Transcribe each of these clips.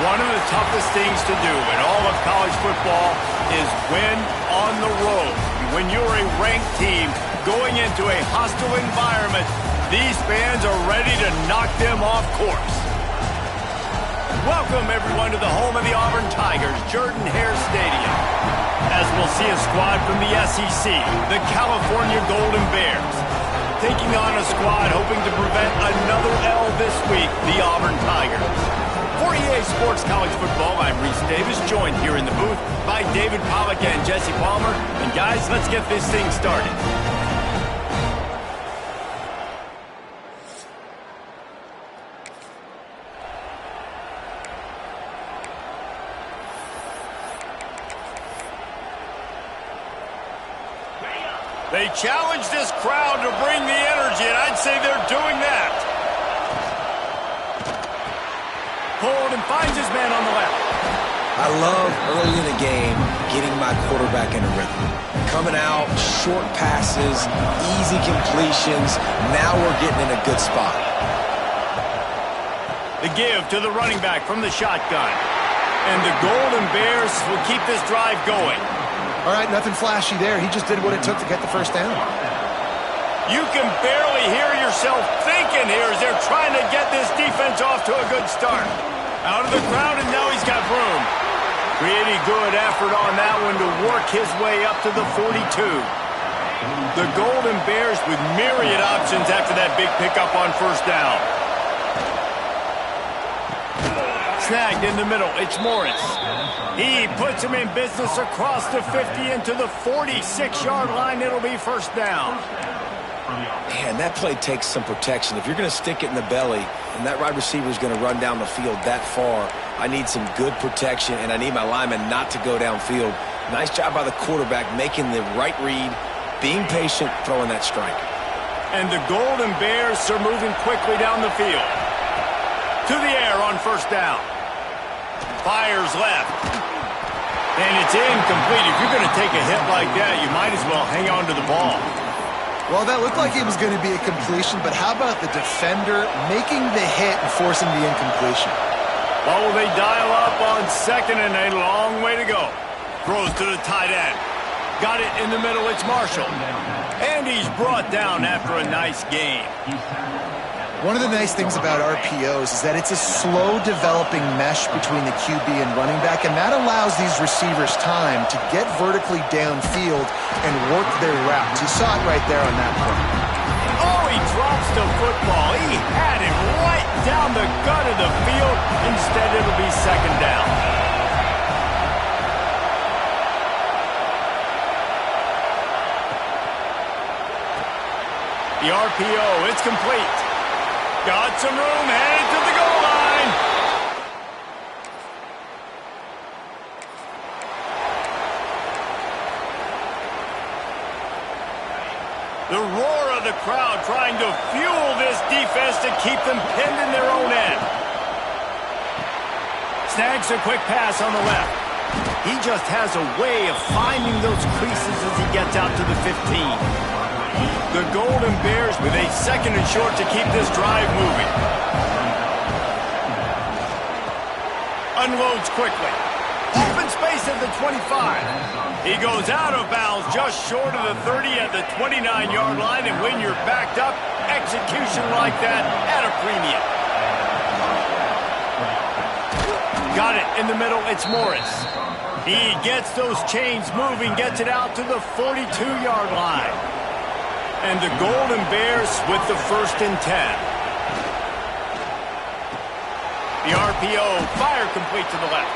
One of the toughest things to do in all of college football is win on the road. When you're a ranked team going into a hostile environment, these fans are ready to knock them off course. Welcome, everyone, to the home of the Auburn Tigers, Jordan-Hare Stadium. As we'll see a squad from the SEC, the California Golden Bears, taking on a squad hoping to prevent another L this week, the Auburn Tigers. For EA Sports College Football, I'm Reese Davis, joined here in the booth by David Pollack and Jesse Palmer. And guys, let's get this thing started. They challenge this crowd to bring the energy, and I'd say they're doing that. Hold and finds his man on the left. I love early in the game getting my quarterback in a rhythm. Coming out, short passes, easy completions. Now we're getting in a good spot. The give to the running back from the shotgun. And the Golden Bears will keep this drive going. All right, nothing flashy there. He just did what it took to get the first down. You can barely hear yourself thinking here as they're trying to get this defense off to a good start. Out of the crowd, and now he's got room. Pretty good effort on that one to work his way up to the 42. The Golden Bears with myriad options after that big pickup on first down. Snagged in the middle, it's Morris. He puts him in business across the 50 into the 46-yard line. It'll be first down. Man, that play takes some protection. If you're going to stick it in the belly and that wide receiver is going to run down the field that far, I need some good protection, and I need my lineman not to go downfield. Nice job by the quarterback making the right read, being patient, throwing that strike. And the Golden Bears are moving quickly down the field. To the air on first down. Fires left. And it's incomplete. If you're going to take a hit like that, you might as well hang on to the ball. Well, that looked like it was going to be a completion, but how about the defender making the hit and forcing the incompletion? Well, will they dial up on second, and a long way to go. Throws to the tight end. Got it in the middle, it's Marshall. And he's brought down after a nice game. One of the nice things about RPOs is that it's a slow-developing mesh between the QB and running back, and that allows these receivers time to get vertically downfield and work their routes. You saw it right there on that play. Oh, he drops the football. He had it right down the gut of the field. Instead, it'll be second down. The RPO, it's complete. Got some room, headed to the goal line. The roar of the crowd trying to fuel this defense to keep them pinned in their own end. Snags a quick pass on the left. He just has a way of finding those creases as he gets out to the 15. The Golden Bears with a second and short to keep this drive moving. Unloads quickly. Open space at the 25. He goes out of bounds just short of the 30 at the 29-yard line, and when you're backed up, execution like that at a premium. Got it in the middle, it's Morris. He gets those chains moving, gets it out to the 42-yard line. And the Golden Bears with the first and 10. The RPO, fire complete to the left.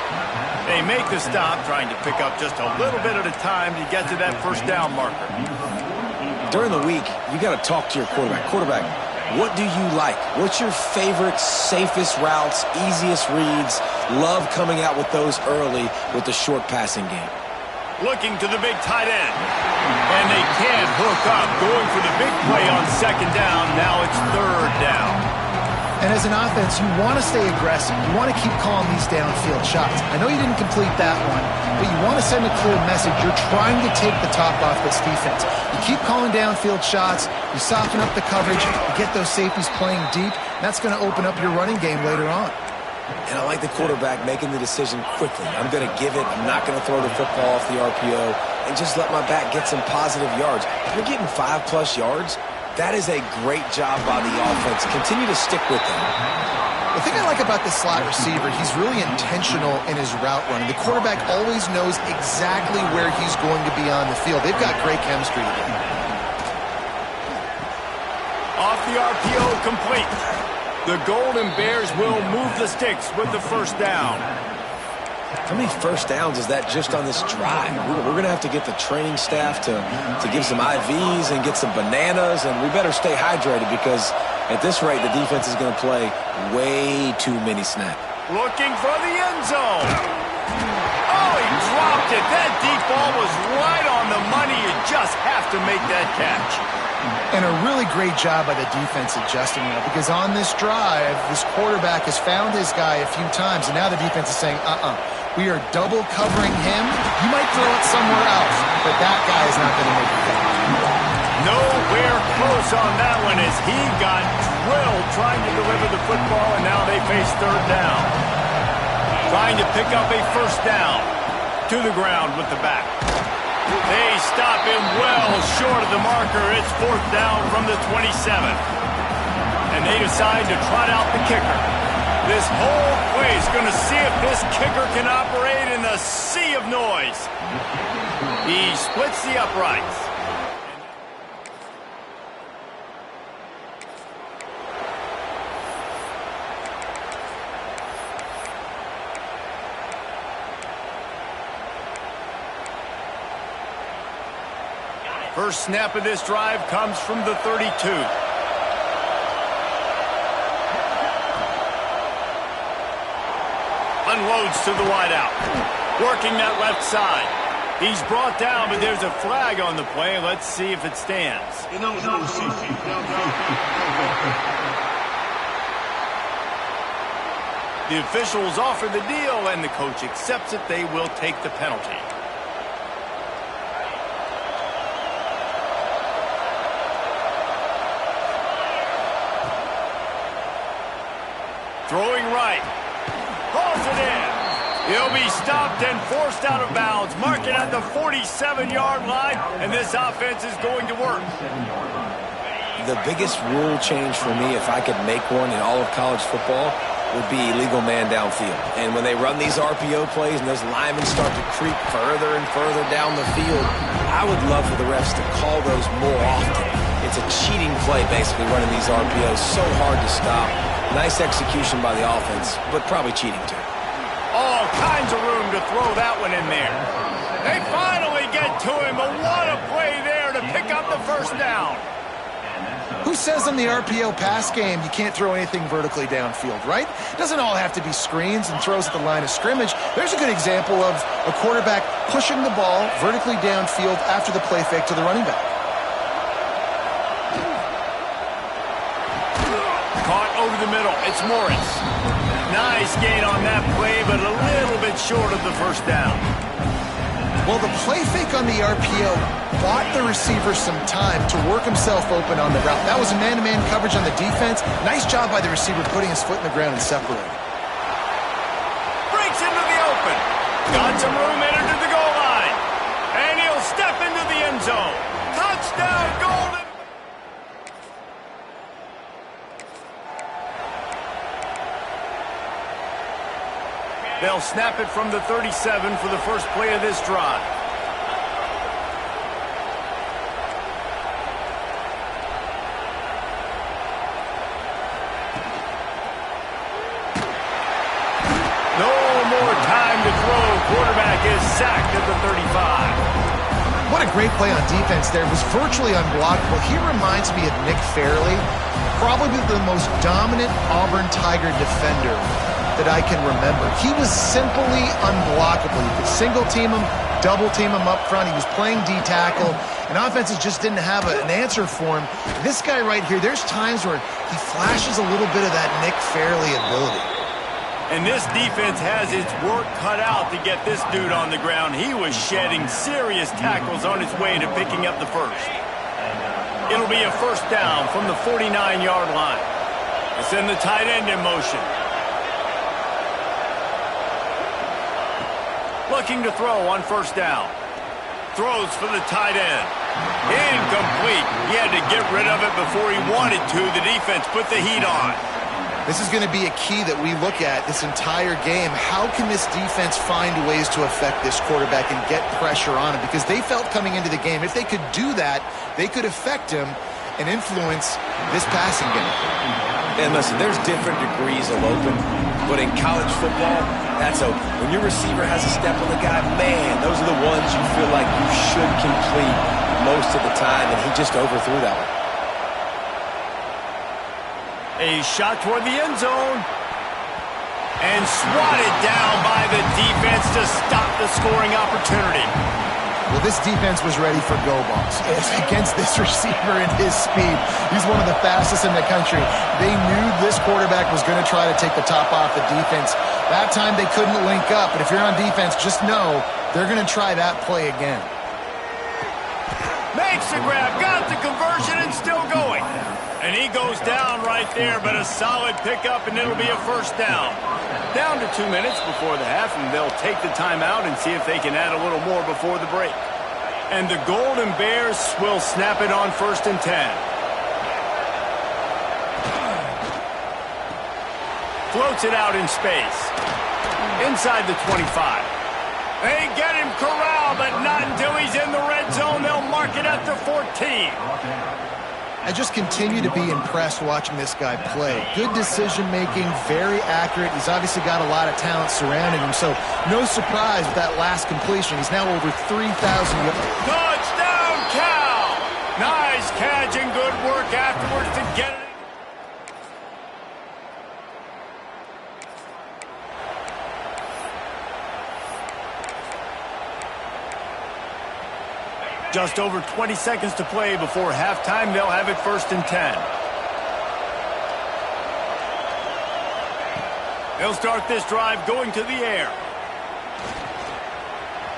They make the stop, trying to pick up just a little bit at a time to get to that first down marker. During the week, you got to talk to your quarterback. Quarterback, what do you like? What's your favorite, safest routes, easiest reads? Love coming out with those early with the short passing game. Looking to the big tight end. And they can't hook up. Going for the big play on second down. Now it's third down. And as an offense, you want to stay aggressive. You want to keep calling these downfield shots. I know you didn't complete that one, but you want to send a clear message. You're trying to take the top off this defense. You keep calling downfield shots. You soften up the coverage. You get those safeties playing deep. That's going to open up your running game later on. And I like the quarterback making the decision quickly. I'm going to give it. I'm not going to throw the football off the RPO and just let my back get some positive yards. If you're getting 5+ yards, that is a great job by the offense. Continue to stick with them. The thing I like about the slot receiver, he's really intentional in his route running. The quarterback always knows exactly where he's going to be on the field. They've got great chemistry together. Off the RPO, complete. The Golden Bears will move the sticks with the first down. How many first downs is that just on this drive? We're going to have to get the training staff to give some IVs and get some bananas, and we better stay hydrated because at this rate, the defense is going to play way too many snaps. Looking for the end zone. Oh, he dropped it. That deep ball was right on the money. You just have to make that catch. And a really great job by the defense adjusting now, because on this drive, this quarterback has found his guy a few times, and now the defense is saying, we are double covering him. You might throw it somewhere else, but that guy is not going to make it. Nowhere close on that one as he got drilled trying to deliver the football, and now they face third down. Trying to pick up a first down. To the ground with the back. They stop him well short of the marker. It's fourth down from the 27. And they decide to trot out the kicker. This whole play is going to see if this kicker can operate in the sea of noise. He splits the uprights. First snap of this drive comes from the 32. Unloads to the wideout. Working that left side. He's brought down, but there's a flag on the play. Let's see if it stands. The officials offer the deal, and the coach accepts it. They will take the penalty. Throwing right. Hauls it in. He'll be stopped and forced out of bounds. Mark it at the 47-yard line, and this offense is going to work. The biggest rule change for me, if I could make one in all of college football, would be illegal man downfield. And when they run these RPO plays and those linemen start to creep further and further down the field, I would love for the refs to call those more often. It's a cheating play, basically, running these RPOs. So hard to stop. Nice execution by the offense, but probably cheating too. All kinds of room to throw that one in there. They finally get to him, but what a play there to pick up the first down. Who says in the RPO pass game you can't throw anything vertically downfield, right? It doesn't all have to be screens and throws at the line of scrimmage. There's a good example of a quarterback pushing the ball vertically downfield after the play fake to the running back. Caught over the middle. It's Morris. Nice gain on that play, but a little bit short of the first down. Well, the play fake on the RPO bought the receiver some time to work himself open on the route. That was a man-to-man coverage on the defense. Nice job by the receiver putting his foot in the ground and separating. Breaks into the open. Got some room entered to the goal line. And he'll step into the end zone. Touchdown, Golden. They'll snap it from the 37 for the first play of this drive. No more time to throw. Quarterback is sacked at the 35. What a great play on defense there. It was virtually unblockable. He reminds me of Nick Fairley, probably the most dominant Auburn Tiger defender that I can remember. He was simply unblockable. You could single team him, double team him up front. He was playing D-tackle, and offenses just didn't have an answer for him. This guy right here, there's times where he flashes a little bit of that Nick Fairley ability. And this defense has its work cut out to get this dude on the ground. He was shedding serious tackles on his way to picking up the first. It'll be a first down from the 49-yard line. They send the tight end in motion. Looking to throw on first down. Throws for the tight end. Incomplete. He had to get rid of it before he wanted to. The defense put the heat on. This is going to be a key that we look at this entire game. How can this defense find ways to affect this quarterback and get pressure on him? Because they felt coming into the game, if they could do that, they could affect him and influence this passing game. And listen, there's different degrees of open, but in college football, that's open. When your receiver has a step on the guy, man, those are the ones you feel like you should complete most of the time, and he just overthrew that one. A shot toward the end zone. And swatted down by the defense to stop the scoring opportunity. Well, this defense was ready for go balls. Against this receiver and his speed, he's one of the fastest in the country. They knew this quarterback was going to try to take the top off the defense. That time they couldn't link up, but if you're on defense, just know they're going to try that play again. Makes the grab, got the conversion, and still going. And he goes down right there, but a solid pickup, and it'll be a first down. Down to 2 minutes before the half, and they'll take the timeout and see if they can add a little more before the break. And the Golden Bears will snap it on 1st and 10. Floats it out in space. Inside the 25. They get him corralled, but not until he's in the red zone. They'll mark it at the 14. I just continue to be impressed watching this guy play. Good decision-making, very accurate. He's obviously got a lot of talent surrounding him, so no surprise with that last completion. He's now over 3,000 yards. Touchdown, Cal! Nice catch and good work afterwards to get it. Just over 20 seconds to play before halftime. They'll have it 1st and 10. They'll start this drive going to the air.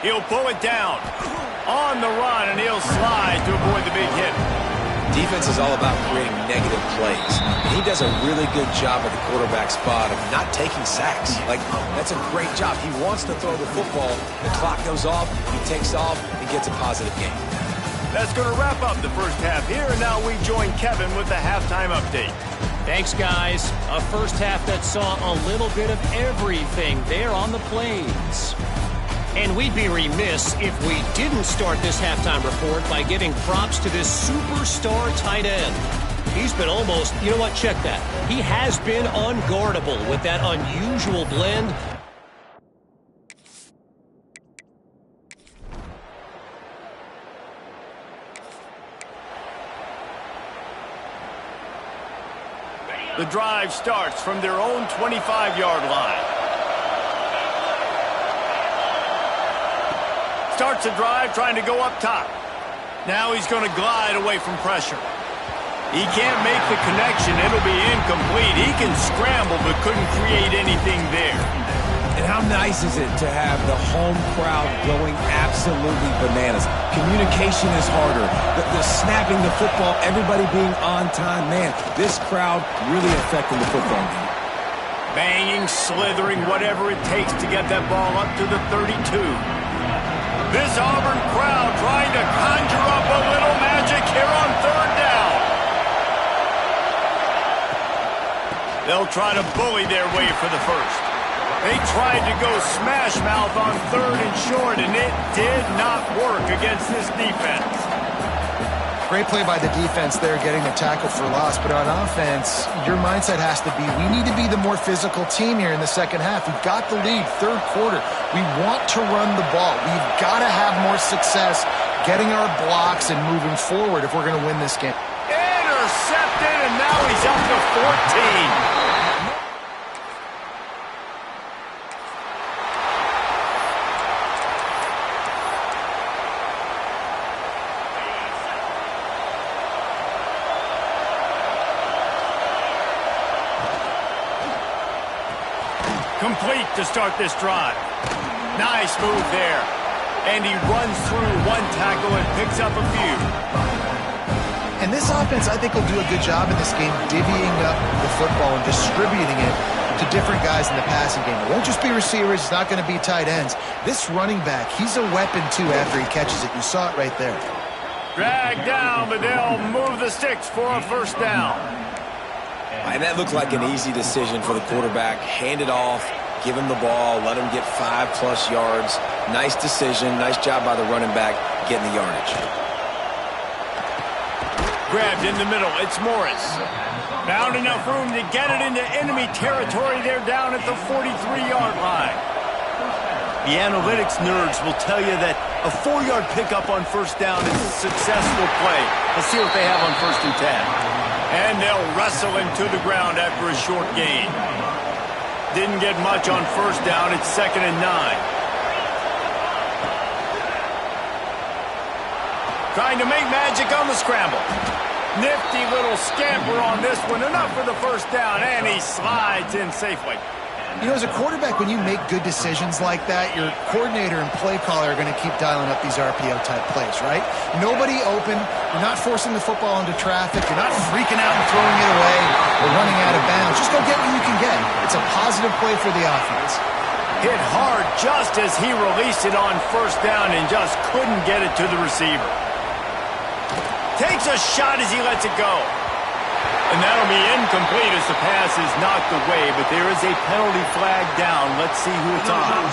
He'll pull it down. On the run, and he'll slide to avoid the big hit. Defense is all about creating negative plays. And he does a really good job at the quarterback spot of not taking sacks. Like, that's a great job. He wants to throw the football. The clock goes off, he takes off, and gets a positive game. That's going to wrap up the first half here, and now we join Kevin with the halftime update. Thanks, guys. A first half that saw a little bit of everything there on the plains. And we'd be remiss if we didn't start this halftime report by giving props to this superstar tight end. He's been almost, you know what, check that. He has been unguardable with that unusual blend. The drive starts from their own 25-yard line. Starts the drive trying to go up top. Now he's going to glide away from pressure. He can't make the connection. It'll be incomplete. He can scramble but couldn't create anything there. And how nice is it to have the home crowd going absolutely bananas? Communication is harder. The snapping the football, everybody being on time. Man, this crowd really affecting the football game. Banging, slithering, whatever it takes to get that ball up to the 32. This Auburn crowd trying to conjure up a little magic here on 3rd down. They'll try to bully their way for the first. They tried to go smash mouth on 3rd and short, and it did not work against this defense. Great play by the defense there, getting the tackle for loss. But on offense, your mindset has to be, we need to be the more physical team here in the second half. We've got the lead, 3rd quarter. We want to run the ball. We've got to have more success getting our blocks and moving forward if we're going to win this game. Intercepted, and now he's up to 14. Complete to start this drive. Nice move there. And he runs through one tackle and picks up a few. And this offense, I think, will do a good job in this game divvying up the football and distributing it to different guys in the passing game. It won't just be receivers. It's not going to be tight ends. This running back, he's a weapon, too, after he catches it. You saw it right there. Drag down, but they'll move the sticks for a first down. And that looked like an easy decision for the quarterback. Hand it off, give him the ball, let him get 5+ yards. Nice decision. Nice job by the running back getting the yardage. Grabbed in the middle. It's Morris. Found enough room to get it into enemy territory. They're down at the 43-yard line. The analytics nerds will tell you that a 4-yard pickup on first down is a successful play. Let's see what they have on 1st and 10. And they'll wrestle him to the ground after a short gain. Didn't get much on first down. It's 2nd and 9. Trying to make magic on the scramble. Nifty little scamper on this one. Enough for the first down, and he slides in safely. You know, as a quarterback, when you make good decisions like that, your coordinator and play caller are going to keep dialing up these RPO-type plays, right? Nobody open. You're not forcing the football into traffic. You're not freaking out and throwing it away or running out of bounds. Just go get what you can get. It's a positive play for the offense. Hit hard just as he released it on first down and just couldn't get it to the receiver. Takes a shot as he lets it go. And that'll be incomplete as the pass is knocked away, but there is a penalty flag down. Let's see who it's on.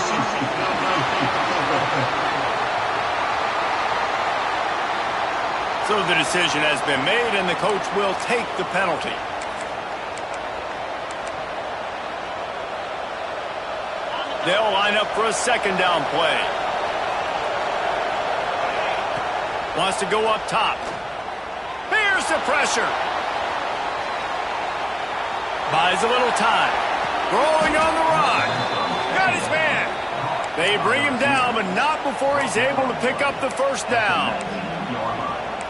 So the decision has been made, and the coach will take the penalty. They'll line up for a 2nd down play. Wants to go up top. Here's the pressure. Buys a little time. Rolling on the run. Got his man. They bring him down, but not before he's able to pick up the first down.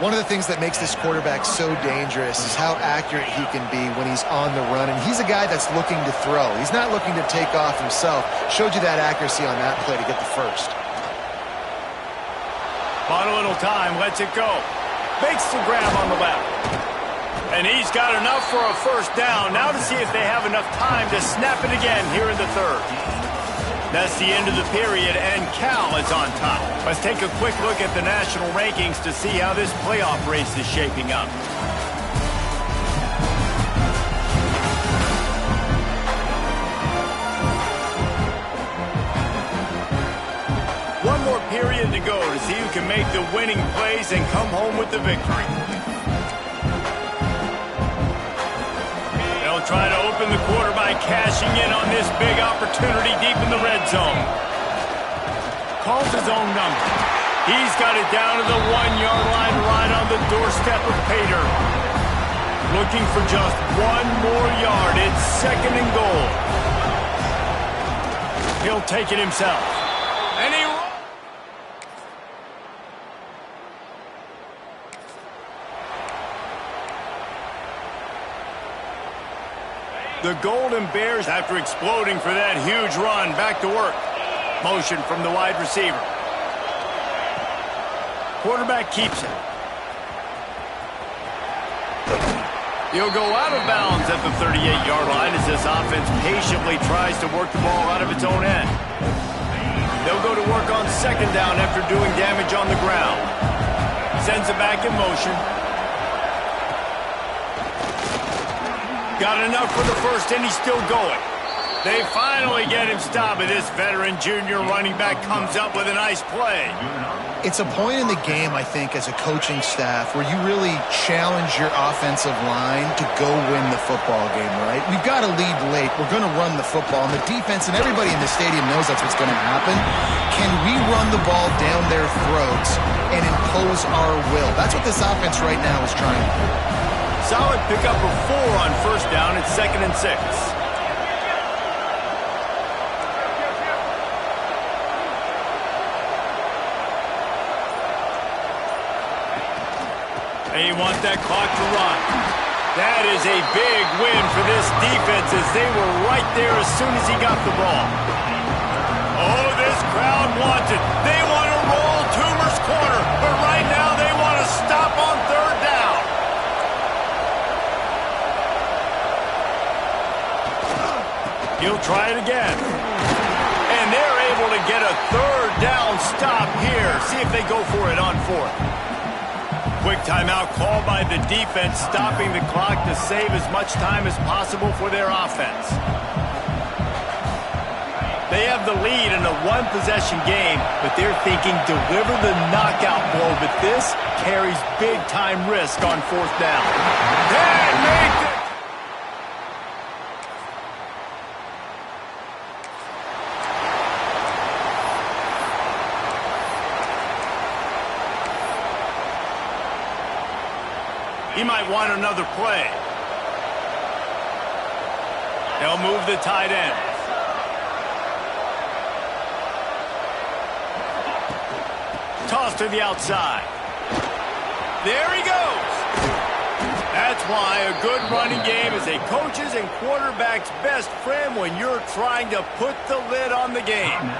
One of the things that makes this quarterback so dangerous is how accurate he can be when he's on the run. And he's a guy that's looking to throw. He's not looking to take off himself. Showed you that accuracy on that play to get the first. Bought a little time, lets it go. Makes the grab on the left. And he's got enough for a first down. Now to see if they have enough time to snap it again here in the 3rd. That's the end of the period, and Cal is on top. Let's take a quick look at the national rankings to see how this playoff race is shaping up. One more period to go to see who can make the winning plays and come home with the victory. They'll try to open the quarter by cashing in on this big opportunity deep in the red zone. Calls his own number. He's got it down to the 1-yard line right on the doorstep of Pater. Looking for just one more yard. It's 2nd and goal. He'll take it himself. And he... The Golden Bears, after exploding for that huge run, back to work. Motion from the wide receiver. Quarterback keeps it. He'll go out of bounds at the 38-yard line as this offense patiently tries to work the ball out of its own end. They'll go to work on 2nd down after doing damage on the ground. Sends it back in motion. Got enough for the first, and he's still going. They finally get him stopped, but this veteran junior running back comes up with a nice play. It's a point in the game, I think, as a coaching staff where you really challenge your offensive line to go win the football game, right? We've got to lead late. We're going to run the football, and the defense and everybody in the stadium knows that's what's going to happen. Can we run the ball down their throats and impose our will? That's what this offense right now is trying to do. Solid pickup of 4 on first down. It's 2nd and 6. They want that clock to run. That is a big win for this defense as they were right there as soon as he got the ball. Oh, this crowd wants it. They want to roll Toomer's corner, but right now they want to stop on 3rd down. He'll try it again. And they're able to get a third down stop here. See if they go for it on fourth. Quick timeout called by the defense, stopping the clock to save as much time as possible for their offense. They have the lead in a one-possession game, but they're thinking deliver the knockout blow, but this carries big-time risk on fourth down. And make it! He might want another play. They'll move the tight end. Toss to the outside. There he goes. That's why a good running game is a coach's and quarterback's best friend when you're trying to put the lid on the game.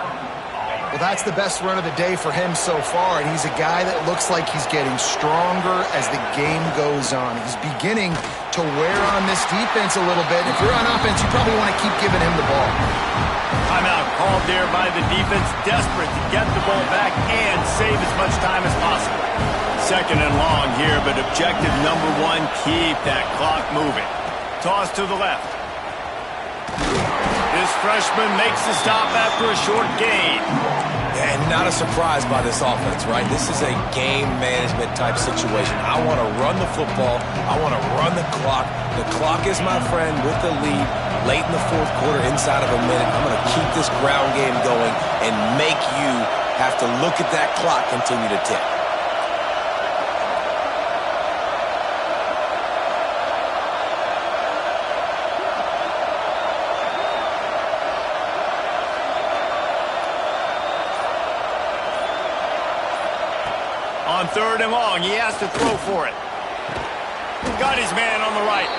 Well, that's the best run of the day for him so far, and he's a guy that looks like he's getting stronger as the game goes on. He's beginning to wear on this defense a little bit. If you're on offense, you probably want to keep giving him the ball. Timeout called there by the defense, desperate to get the ball back and save as much time as possible. Second and long here, but objective number one, keep that clock moving. Toss to the left. This freshman makes the stop after a short gain. And not a surprise by this offense, right? This is a game management type situation. I want to run the football. I want to run the clock. The clock is my friend with the lead. Late in the fourth quarter, inside of a minute, I'm going to keep this ground game going and make you have to look at that clock continue to tick. On third and long, he has to throw for it. Got his man on the right.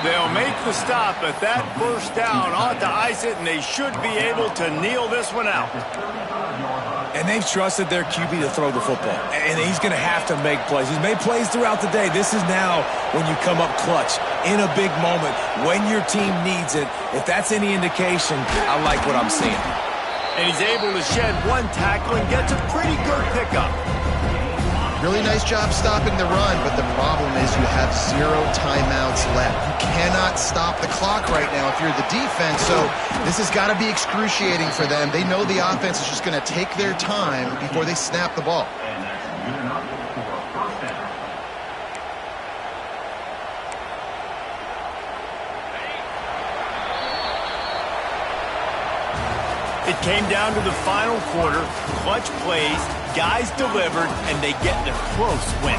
They'll make the stop, but that first down ought to ice it, and they should be able to kneel this one out. And they've trusted their QB to throw the football. And he's going to have to make plays. He's made plays throughout the day. This is now when you come up clutch in a big moment when your team needs it. If that's any indication, I like what I'm seeing. And he's able to shed one tackle and gets a pretty good pickup. Really nice job stopping the run, but the problem is you have 0 timeouts left. You cannot stop the clock right now if you're the defense, so this has got to be excruciating for them. They know the offense is just going to take their time before they snap the ball. It came down to the final quarter, clutch plays, guys delivered, and they get the close win.